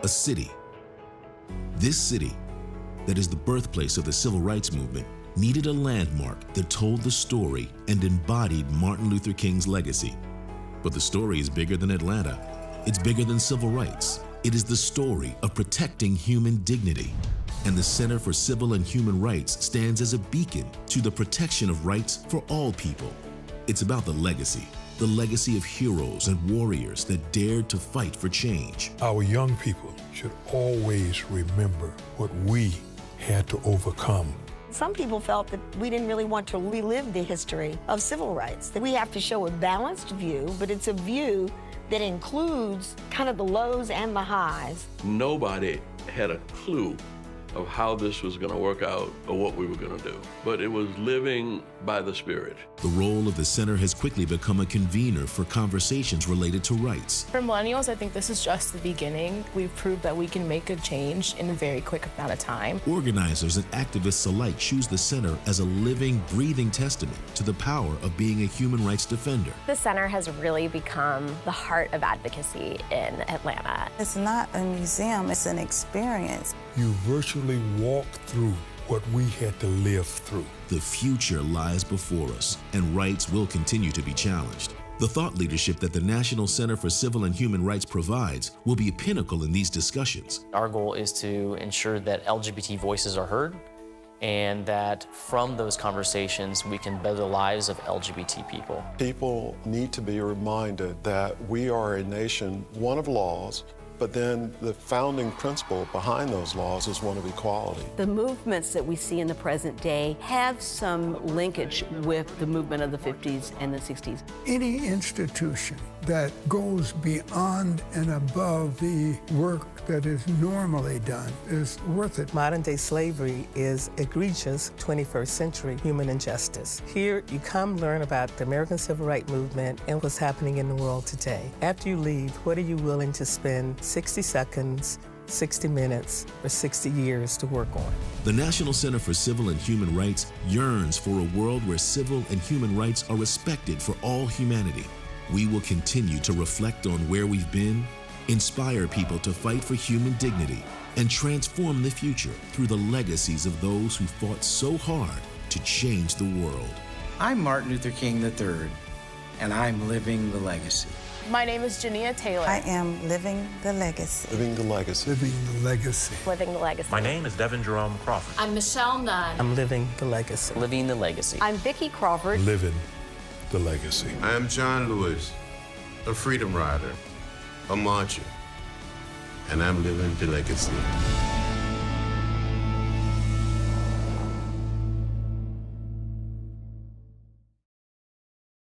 a city. This city, that is the birthplace of the civil rights movement, needed a landmark that told the story and embodied Martin Luther King's legacy. But the story is bigger than Atlanta. It's bigger than civil rights. It is the story of protecting human dignity. And the Center for Civil and Human Rights stands as a beacon to the protection of rights for all people. It's about the legacy of heroes and warriors that dared to fight for change. Our young people should always remember what we had to overcome. Some people felt that we didn't really want to relive the history of civil rights, that we have to show a balanced view, but it's a view that includes kind of the lows and the highs. Nobody had a clue of how this was going to work out or what we were going to do, but it was living by the Spirit. The role of the center has quickly become a convener for conversations related to rights. For millennials, I think this is just the beginning. We've proved that we can make a change in a very quick amount of time. Organizers and activists alike choose the center as a living, breathing testament to the power of being a human rights defender. The center has really become the heart of advocacy in Atlanta. It's not a museum, it's an experience. You virtually walk through what we had to live through. The future lies before us, and rights will continue to be challenged. The thought leadership that the National Center for Civil and Human Rights provides will be a pinnacle in these discussions. Our goal is to ensure that LGBT voices are heard, and that from those conversations we can better the lives of LGBT people. People need to be reminded that we are a nation, one of laws, but then the founding principle behind those laws is one of equality. The movements that we see in the present day have some linkage with the movement of the 50s and the 60s. Any institution that goes beyond and above the work that is normally done is worth it. Modern-day slavery is egregious 21st century human injustice. Here, you come learn about the American Civil Rights Movement and what's happening in the world today. After you leave, what are you willing to spend 60 seconds, 60 minutes, or 60 years to work on? The National Center for Civil and Human Rights yearns for a world where civil and human rights are respected for all humanity. We will continue to reflect on where we've been, inspire people to fight for human dignity, and transform the future through the legacies of those who fought so hard to change the world. I'm Martin Luther King III, and I'm living the legacy. My name is Jania Taylor. I am living the legacy. Living the legacy. Living the legacy. Living the legacy. My name is Devin Jerome Crawford. I'm Michelle Nunn. I'm living the legacy. Living the legacy. I'm Vicki Crawford. Living the legacy. I am John Lewis, a freedom rider, a marcher, and I'm living the legacy.